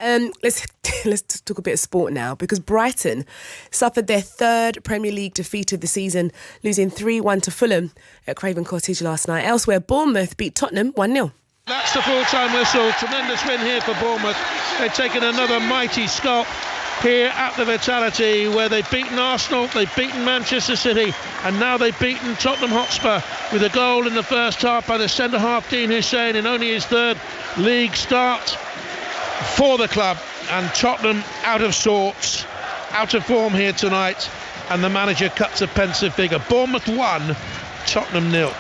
Let's just talk a bit of sport now, because Brighton suffered their third Premier League defeat of the season, losing 3-1 to Fulham at Craven Cottage last night. Elsewhere, Bournemouth beat Tottenham 1-0. That's the full-time whistle. Tremendous win here for Bournemouth. They've taken another mighty stop here at the Vitality, where they've beaten Arsenal, they've beaten Manchester City, and now they've beaten Tottenham Hotspur with a goal in the first half by the centre-half Dean Hussein in only his third league start for the club. And Tottenham out of sorts, out of form here tonight, and the manager cuts a pensive figure. Bournemouth 1, Tottenham 0.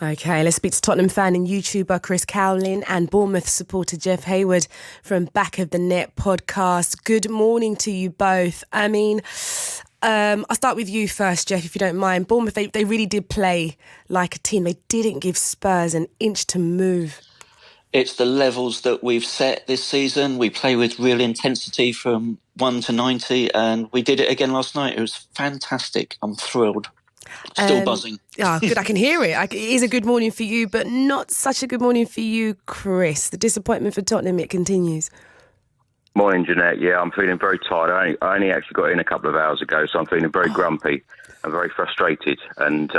OK, let's speak to Tottenham fan and YouTuber Chris Cowlin and Bournemouth supporter Jeff Hayward from Back of the Net podcast. Good morning to you both. I mean, I'll start with you first, Jeff, if you don't mind. Bournemouth, they really did play like a team. They didn't give Spurs an inch to move. It's the levels that we've set this season. We play with real intensity from 1 to 90, and we did it again last night. It was fantastic. I'm thrilled. Still buzzing. Oh, good. I can hear it. It is a good morning for you, but not such a good morning for you, Chris. The disappointment for Tottenham, it continues. Morning, Jeanette. Yeah, I'm feeling very tired. I only actually got in a couple of hours ago, so I'm feeling very grumpy and very frustrated. And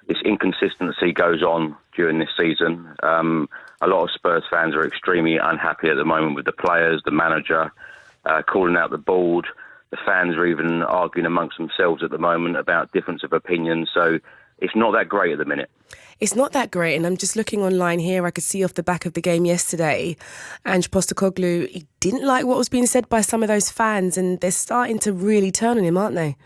this inconsistency goes on during this season. A lot of Spurs fans are extremely unhappy at the moment with the players, the manager, calling out the board. The fans are even arguing amongst themselves at the moment about difference of opinion. So it's not that great at the minute. It's not that great. And I'm just looking online here. I could see off the back of the game yesterday, Ange Postecoglou, he didn't like what was being said by some of those fans. And they're starting to really turn on him, aren't they?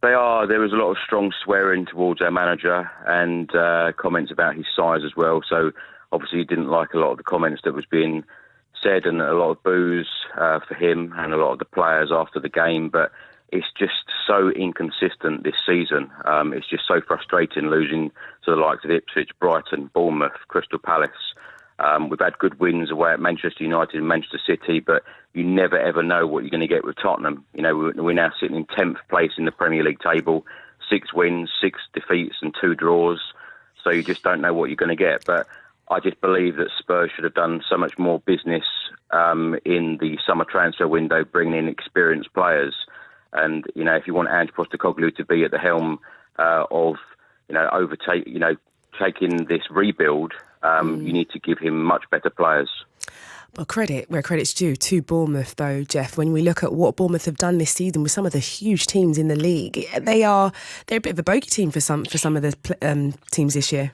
They are. There was a lot of strong swearing towards our manager and comments about his size as well. So obviously he didn't like a lot of the comments that was being said, and a lot of boos for him and a lot of the players after the game. But it's just so inconsistent this season. It's just so frustrating losing to the likes of Ipswich, Brighton, Bournemouth, Crystal Palace. We've had good wins away at Manchester United and Manchester City, but you never ever know what you're going to get with Tottenham. You know, we're now sitting in 10th place in the Premier League table, 6 wins, 6 defeats and 2 draws. So you just don't know what you're going to get. But I just believe that Spurs should have done so much more business in the summer transfer window, bringing in experienced players. And, you know, if you want Ange Postecoglou to be at the helm of, taking this rebuild, you need to give him much better players. Well, credit where credit's due to Bournemouth, though, Jeff. When we look at what Bournemouth have done this season with some of the huge teams in the league, they're a bit of a bogey team for some of the teams this year.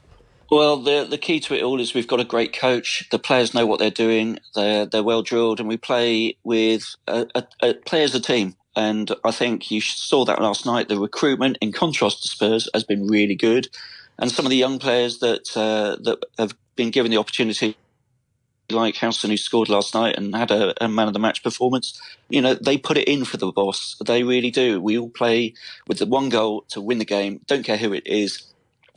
Well, the key to it all is we've got a great coach. The players know what they're doing. They're well drilled, and we play with play as a team. And I think you saw that last night. The recruitment, in contrast to Spurs, has been really good. And some of the young players that have been given the opportunity, like Housen, who scored last night and had a man of the match performance, you know, they put it in for the boss. They really do. We all play with the one goal to win the game. Don't care who it is.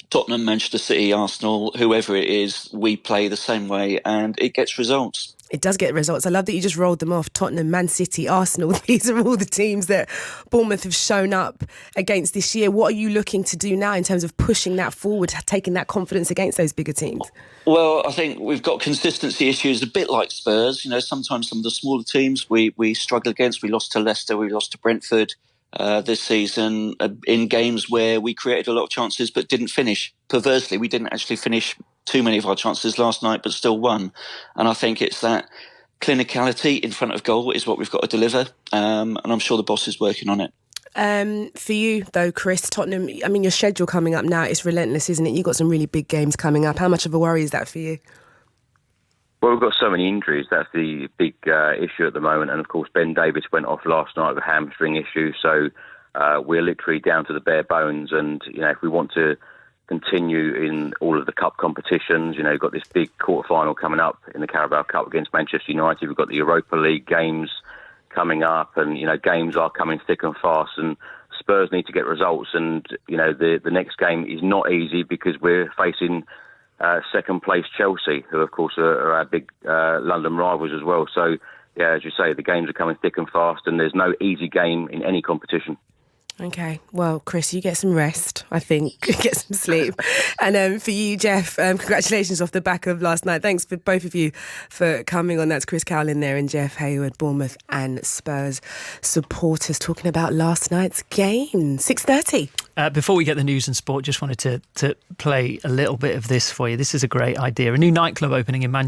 Tottenham, Manchester City, Arsenal, whoever it is, we play the same way and it gets results. It does get results. I love that you just rolled them off. Tottenham, Man City, Arsenal. These are all the teams that Bournemouth have shown up against this year. What are you looking to do now in terms of pushing that forward, taking that confidence against those bigger teams? Well, I think we've got consistency issues, a bit like Spurs. You know, sometimes some of the smaller teams we struggle against. We lost to Leicester, we lost to Brentford this season in games where we created a lot of chances but didn't finish. Perversely, we didn't actually finish too many of our chances last night, but still won. And I think it's that clinicality in front of goal is what we've got to deliver. And I'm sure the boss is working on it. For you, though, Chris, Tottenham, I mean, your schedule coming up now is relentless, isn't it? You've got some really big games coming up. How much of a worry is that for you? Well, we've got so many injuries. That's the big issue at the moment. And, of course, Ben Davies went off last night with a hamstring issue. So we're literally down to the bare bones. And, you know, if we want to continue in all of the cup competitions, you know, we've got this big quarter-final coming up in the Carabao Cup against Manchester United. We've got the Europa League games coming up. And, you know, games are coming thick and fast. And Spurs need to get results. And, you know, the next game is not easy because we're facing second place Chelsea, who of course are our big London rivals as well. So yeah, as you say, the games are coming thick and fast and there's no easy game in any competition. Okay, well, Chris, you get some rest, I think. Get some sleep. And for you, Jeff, congratulations off the back of last night. Thanks for both of you for coming on. That's Chris Cowlin there and Jeff Hayward, Bournemouth and Spurs supporters, talking about last night's game. 6:30. Before we get the news and sport, just wanted to play a little bit of this for you. This is a great idea. A new nightclub opening in Manchester.